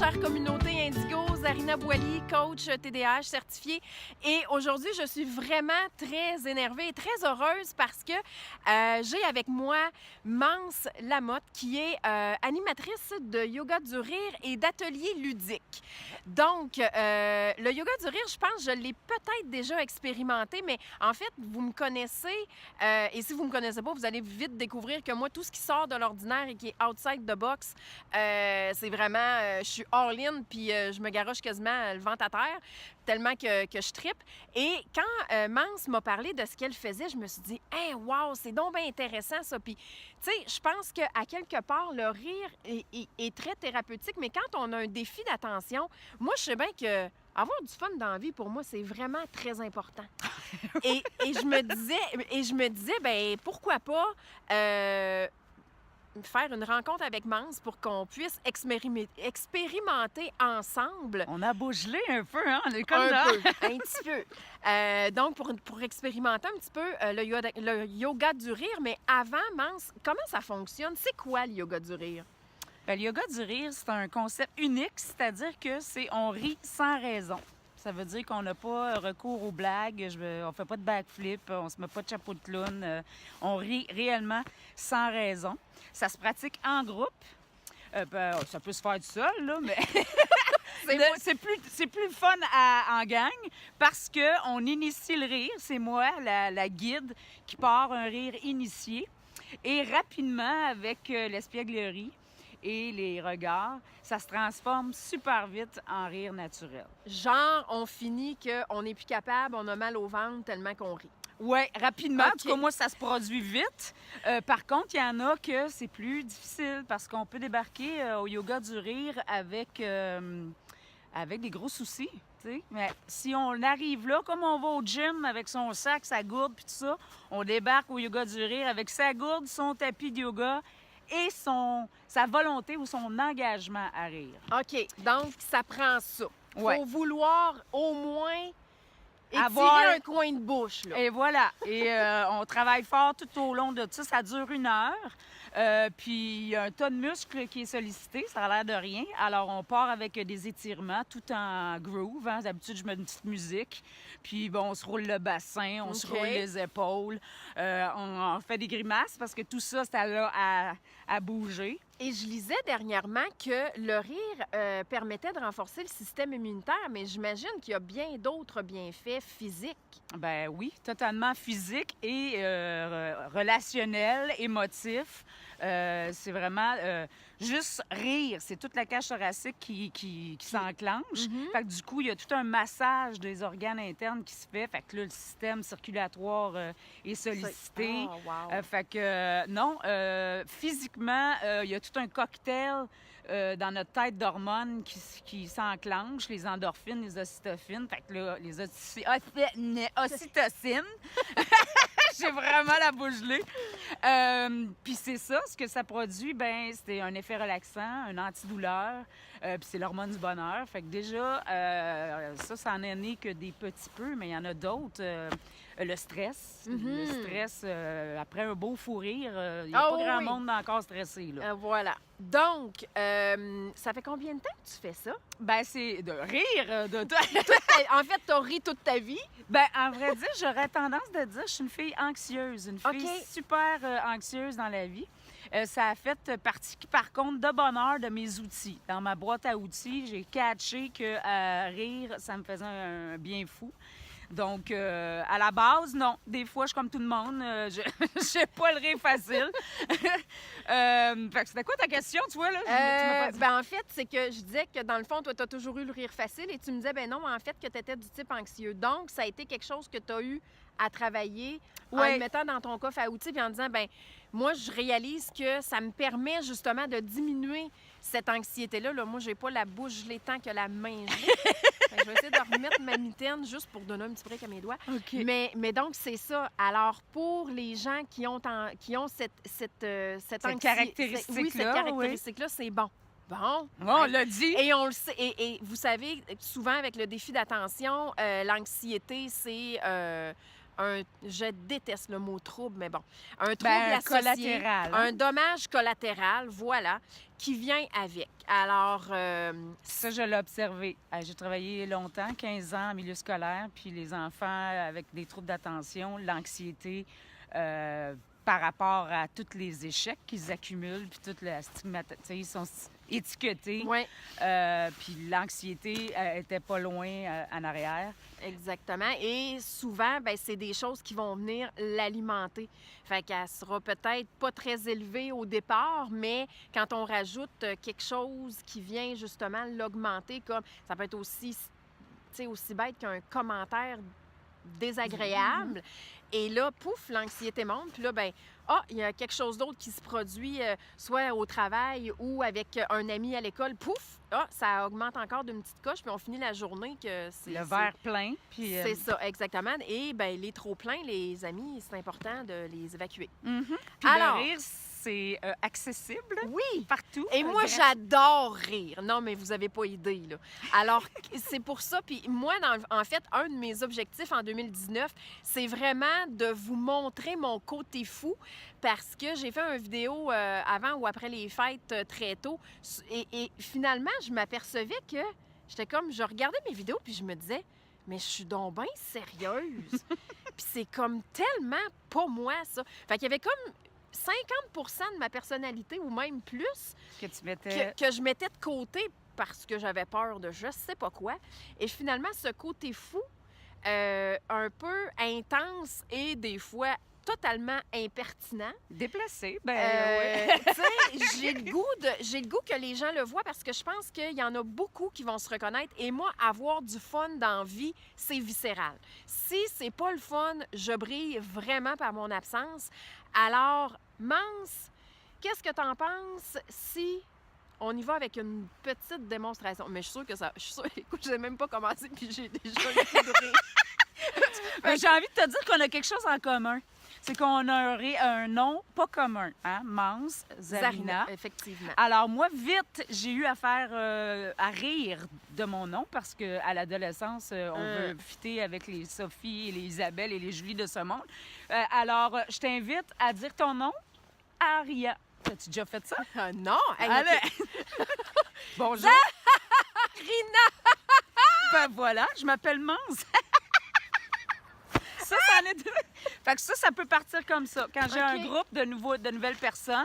chère communauté Indigo, Zarina Boily, coach TDAH certifiée. Et aujourd'hui, je suis vraiment très énervée et très heureuse parce que j'ai avec moi Mance Lamotte, qui est animatrice de yoga du rire et d'ateliers ludiques. Donc, le yoga du rire, je pense que je l'ai peut-être déjà expérimenté, mais en fait, vous me connaissez. Et si vous ne me connaissez pas, vous allez vite découvrir que moi, tout ce qui sort de l'ordinaire et qui est outside the box, c'est vraiment, je suis all-in, puis je me garoche quasiment le ventre à terre, tellement que je trippe. Et quand Mance m'a parlé de ce qu'elle faisait, je me suis dit, « Hey, wow, c'est donc bien intéressant ça! » Puis, tu sais, je pense qu'à quelque part, le rire est très thérapeutique, mais quand on a un défi d'attention, moi, je sais bien que avoir du fun dans la vie, pour moi, c'est vraiment très important. et je me disais, ben pourquoi pas faire une rencontre avec Mance pour qu'on puisse expérimenter ensemble. On a beau geler un peu, hein? On est comme un petit peu. Donc, pour expérimenter un petit peu le yoga du rire, mais avant, Mance, comment ça fonctionne? C'est quoi le yoga du rire? Bien, le yoga du rire, c'est un concept unique, c'est-à-dire que on rit sans raison. Ça veut dire qu'on n'a pas recours aux blagues, on fait pas de backflip, on se met pas de chapeau de clown, on rit réellement sans raison. Ça se pratique en groupe. Ça peut se faire du seul, là, mais c'est plus fun en gang parce qu'on initie le rire. C'est moi, la guide, qui part un rire initié. Et rapidement, avec l'espièglerie et les regards, ça se transforme super vite en rire naturel. Genre, on finit qu'on n'est plus capable, on a mal au ventre tellement qu'on rit. Oui, rapidement. Okay. En tout cas, moi, ça se produit vite. Par contre, il y en a que c'est plus difficile parce qu'on peut débarquer au yoga du rire avec des gros soucis. T'sais. Mais si on arrive là, comme on va au gym avec son sac, sa gourde, puis tout ça, on débarque au yoga du rire avec sa gourde, son tapis de yoga et sa volonté ou son engagement à rire. OK. Donc, ça prend ça. Il Ouais. faut vouloir au moins avoir un coin de bouche. Là. Et voilà. Et on travaille fort tout au long de ça. Ça dure 1 heure. Puis il y a un tas de muscles qui est sollicité. Ça a l'air de rien. Alors, on part avec des étirements tout en groove. Hein. D'habitude, je mets une petite musique. Puis, bon, on se roule le bassin, on se roule les épaules. On fait des grimaces parce que tout ça, c'est là à bouger. Et je lisais dernièrement que le rire permettait de renforcer le système immunitaire, mais j'imagine qu'il y a bien d'autres bienfaits physiques. Ben oui, totalement physique et relationnel, émotif. C'est vraiment juste rire. C'est toute la cage thoracique qui s'enclenche. Fait que du coup, il y a tout un massage des organes internes qui se fait. Fait que là, le système circulatoire est sollicité. Oh, wow. Fait que non, physiquement, il y a tout un cocktail dans notre tête d'hormones qui s'enclenchent, les endorphines, les ocytocines. Fait que là, les ocytocines. J'ai vraiment la bouche gelée. Puis c'est ça, ce que ça produit, ben c'est un effet relaxant, un antidouleur, puis c'est l'hormone du bonheur. Fait que déjà, ça en est né que des petits peu, mais il y en a d'autres. Le stress. Le stress, après un beau fou rire, il n'y a pas grand monde encore stressé. Là. Voilà. Donc, ça fait combien de temps que tu fais ça? Ben c'est de rire. En fait, tu as ri toute ta vie? Ben en vrai dire, j'aurais tendance de dire que je suis une fille anxieuse, une fille super anxieuse dans la vie. Ça a fait partie, par contre, de bonheur de mes outils. Dans ma boîte à outils, j'ai catché que rire, ça me faisait un bien fou. Donc, à la base, non. Des fois, je suis comme tout le monde. Je n'ai pas le rire facile. Fait que c'était quoi ta question, tu vois, là? Ben, en fait, c'est que je disais que, dans le fond, toi, tu as toujours eu le rire facile et tu me disais, ben non, en fait, que tu étais du type anxieux. Donc, ça a été quelque chose que tu as eu à travailler en le mettant dans ton coffre à outils puis en disant, ben moi, je réalise que ça me permet justement de diminuer cette anxiété-là. Là, moi, j'ai pas la bouche gelée tant que la main gelée. Je vais essayer de remettre ma mitaine juste pour donner un petit break à mes doigts. Okay. Mais donc, c'est ça. Alors, pour les gens qui ont cette caractéristique-là, c'est bon. Bon. On l'a dit. Et on le sait. Et vous savez, souvent, avec le défi d'attention, l'anxiété, c'est je déteste le mot trouble, mais bon, un trouble Ben, un associé, collatéral, hein? un dommage collatéral, voilà, qui vient avec. Alors, Ça, je l'ai observé. J'ai travaillé longtemps, 15 ans en milieu scolaire, puis les enfants avec des troubles d'attention, l'anxiété, par rapport à tous les échecs qu'ils accumulent, puis toute la stigmatisation, ils sont étiquetés. ouais, Puis l'anxiété était pas loin en arrière. exactement. Et souvent, ben, c'est des choses qui vont venir l'alimenter. Fait qu'elle sera peut-être pas très élevée au départ, mais quand on rajoute quelque chose qui vient justement l'augmenter, comme ça peut être aussi, tu sais, aussi bête qu'un commentaire désagréable. Et là, pouf, l'anxiété monte. Puis là, ben, il y a quelque chose d'autre qui se produit, soit au travail ou avec un ami à l'école. Pouf, ça augmente encore d'une petite coche. Puis on finit la journée que c'est... Le verre plein, puis... C'est ça, exactement. Et ben les trop pleins, les amis, c'est important de les évacuer. Puis Alors- le rire, c'est accessible Oui! partout. Et moi, j'adore rire. Non, mais vous avez pas idée, là. Alors, c'est pour ça. Puis moi, en fait, un de mes objectifs en 2019, c'est vraiment de vous montrer mon côté fou parce que j'ai fait une vidéo avant ou après les fêtes très tôt. Et finalement, je m'apercevais que j'étais comme... Je regardais mes vidéos puis je me disais, mais je suis donc bien sérieuse. Puis c'est comme tellement pas moi, ça. Fait qu'il y avait comme 50% de ma personnalité ou même plus Que tu mettais... que je mettais de côté parce que j'avais peur de je sais pas quoi. Et finalement, ce côté fou, un peu intense et des fois totalement impertinent. Déplacé, ben ouais. Tu sais, j'ai le goût que les gens le voient parce que je pense qu'il y en a beaucoup qui vont se reconnaître. Et moi, avoir du fun dans la vie, c'est viscéral. Si c'est pas le fun, je brille vraiment par mon absence. Alors, Mance, qu'est-ce que t'en penses si on y va avec une petite démonstration? Mais je suis sûre que ça... Je suis sûre... Écoute, je n'ai même pas commencé puis j'ai déjà le coup de rire. J'ai envie de te dire qu'on a quelque chose en commun. C'est qu'on a un nom pas commun, hein? Mance, Zarina. Effectivement. Alors moi, vite, j'ai eu à rire de mon nom parce qu'à l'adolescence, on veut fitter avec les Sophie, et les Isabelle et les Julie de ce monde. Alors, je t'invite à dire ton nom, Aria. As-tu déjà fait ça? Non! Hey, Allez! OK. Bonjour! Rina! Ben voilà, je m'appelle Mance. Ça en est deux. Fait que ça peut partir comme ça. Quand j'ai un OK. groupe de nouvelles personnes,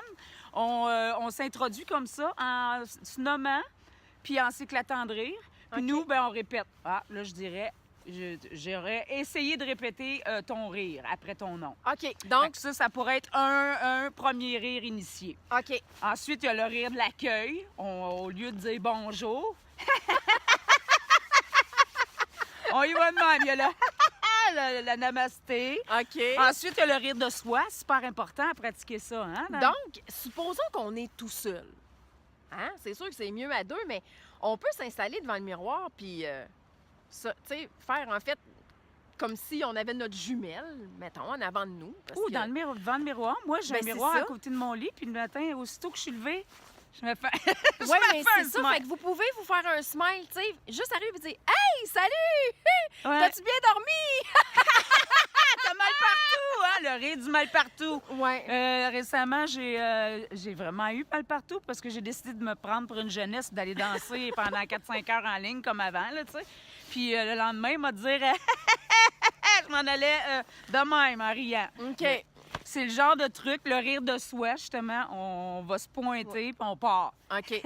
on s'introduit comme ça en se nommant, puis en s'éclatant de rire. Puis OK. nous, ben on répète. Ah, là, je dirais, j'aurais essayé de répéter ton rire après ton nom. OK. Fait Donc, que ça pourrait être un premier rire initié. OK. Ensuite, il y a le rire de l'accueil. Au lieu de dire bonjour, on y va de même. Il y a la namasté. OK. Ensuite, il y a le rire de soi. Super important à pratiquer ça. Hein? Donc, supposons qu'on est tout seul. Hein? C'est sûr que c'est mieux à deux, mais on peut s'installer devant le miroir puis, tu sais, faire en fait comme si on avait notre jumelle, mettons, en avant de nous. Parce Ou que- devant le miroir. Moi, j'ai Ben, un c'est miroir ça. à côté de mon lit. Puis le matin, aussitôt que je suis levée, je me fais... Oui, me mais fais c'est un ça. smile. Fait que vous pouvez vous faire un smile, tu sais, juste arriver et dire « Hey, salut! Ouais. T'as-tu bien dormi? T'as mal partout, hein? Le rire du mal partout. » Ouais. Récemment, j'ai vraiment eu mal partout parce que j'ai décidé de me prendre pour une jeunesse, d'aller danser pendant 4-5 heures en ligne comme avant, là, tu sais. Puis le lendemain, il m'a dit je m'en allais de même en riant. OK. C'est le genre de truc, le rire de soi, justement. On va se pointer puis on part. OK.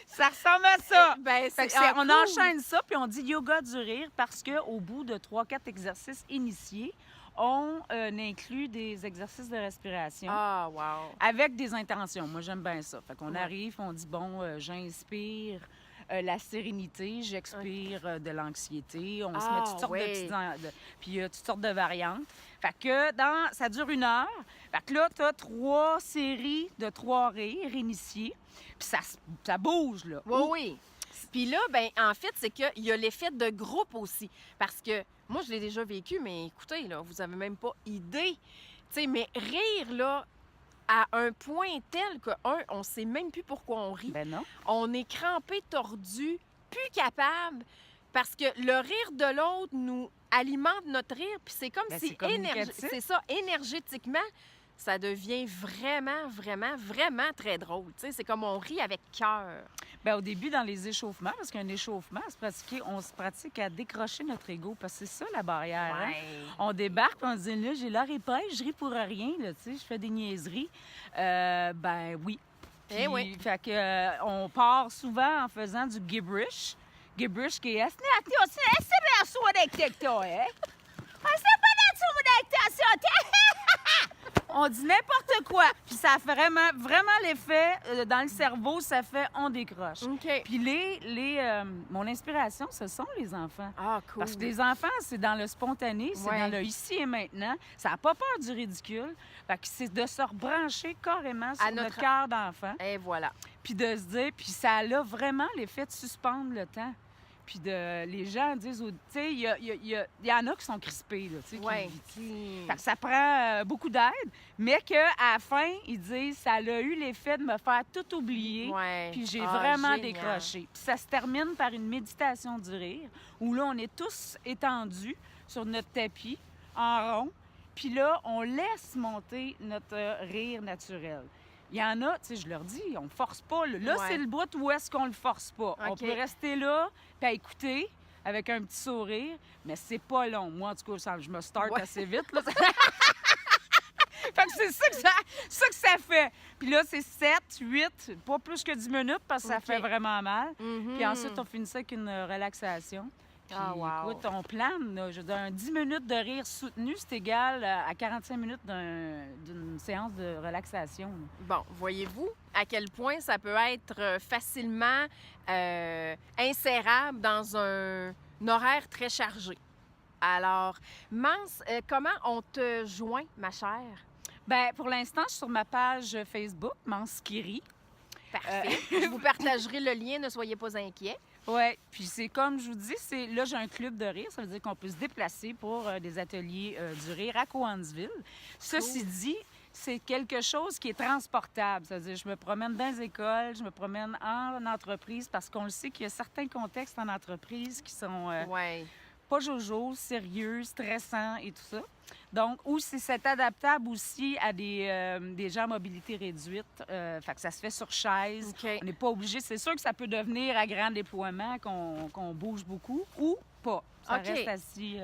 Ça ressemble à ça. Ben, Fait que on cool. enchaîne ça, puis on dit yoga du rire parce qu'au bout de 3-4 exercices initiés, on inclut des exercices de respiration Ah, wow. avec des intentions. Moi, j'aime bien ça. Fait qu'on Ouais. arrive, on dit, bon, j'inspire la sérénité, j'expire de l'anxiété. On se met toutes sortes de ouais. petites... Puis il y a toutes sortes de variantes. Fait que ça dure 1 heure. Fait que là, tu as 3 séries de 3 rires initiés. Puis ça bouge, là. Oui, oui. Puis là, ben en fait, c'est qu'il y a l'effet de groupe aussi. Parce que moi, je l'ai déjà vécu, mais écoutez, là, vous avez même pas idée. Tu sais, mais rire, là, à un point tel que, on sait même plus pourquoi on rit. Ben non. On est crampé, tordu, plus capable, parce que le rire de l'autre nous alimente notre rire, puis c'est comme Ben, si c'est communicatif. c'est ça, énergétiquement, ça devient vraiment, vraiment, vraiment très drôle. Tu sais, c'est comme on rit avec cœur. Ben, au début, dans les échauffements, parce qu'un échauffement, on se pratique à décrocher notre ego, parce que c'est ça la barrière. Hein? On débarque, on se dit, là, j'ai l'air épais, je ris pour rien, là, tu sais, je fais des niaiseries. Ben oui. Eh oui. Fait que, on part souvent en faisant du gibberish. Gibberish qui est... On dit n'importe quoi. Puis ça fait vraiment, vraiment l'effet dans le cerveau, ça fait on décroche. OK. Puis mon inspiration, ce sont les enfants. Ah, cool. Parce que les enfants, c'est dans le spontané, c'est Ouais. dans le ici et maintenant. Ça n'a pas peur du ridicule. Fait que c'est de se rebrancher carrément sur À notre notre- cœur d'enfant. Et voilà. Puis de se dire, puis ça a vraiment l'effet de suspendre le temps. Puis les gens disent, tu sais, il y en a qui sont crispés, là, tu sais, Ouais. Fait que ça prend beaucoup d'aide, mais qu'à la fin, ils disent, ça a eu l'effet de me faire tout oublier. Ouais. Puis j'ai Ah, vraiment génial. décroché. Puis ça se termine par une méditation du rire, où là, on est tous étendus sur notre tapis, en rond. Puis là, on laisse monter notre rire naturel. Il y en a, tu sais, je leur dis, on force pas. Là, Ouais. c'est le bout où est-ce qu'on le force pas. On OK. peut rester là, puis à écouter avec un petit sourire, mais c'est pas long. Moi, en tout cas, je me start Ouais. assez vite, là. Fait que c'est ça que ça fait. Puis là, c'est 7, 8, pas plus que 10 minutes parce que ça OK. fait vraiment mal. Mhm. Puis ensuite, on finit ça avec une relaxation. Puis, Ah, wow. écoute, on plane, là. Je veux dire, un 10 minutes de rire soutenu, c'est égal à 45 minutes d'une séance de relaxation, là. Bon, voyez-vous à quel point ça peut être facilement insérable dans un horaire très chargé. Alors, Mance, comment on te joint, ma chère? Bien, pour l'instant, je suis sur ma page Facebook, Mance qui rit. Parfait. Je vous partagerai le lien, ne soyez pas inquiets. Oui, puis c'est comme je vous dis, là, j'ai un club de rire. Ça veut dire qu'on peut se déplacer pour des ateliers du rire à Cowansville. Ceci dit, c'est quelque chose qui est transportable. C'est-à-dire, je me promène dans les écoles, je me promène en entreprise parce qu'on le sait qu'il y a certains contextes en entreprise qui sont Ouais. pas jojo, sérieux, stressants et tout ça. Donc, c'est adaptable aussi à des gens à mobilité réduite. Fait que ça se fait sur chaise. OK. On n'est pas obligé. C'est sûr que ça peut devenir à grand déploiement, qu'on bouge beaucoup ou pas. Ça OK. reste assis,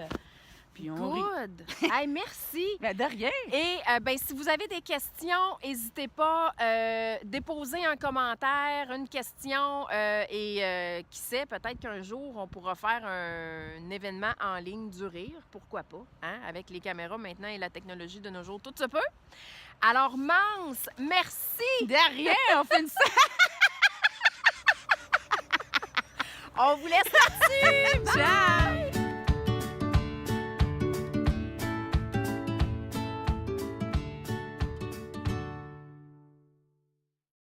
puis on rit. Good. Hey, merci. Ben, de rien. Et ben, si vous avez des questions, n'hésitez pas à déposer un commentaire, une question qui sait, peut-être qu'un jour, on pourra faire un événement en ligne du rire. Pourquoi pas? Hein? Avec les caméras maintenant et la technologie de nos jours, tout se peut. Alors, Mance, merci. De rien, on fait une On vous laisse là-dessus. Ciao!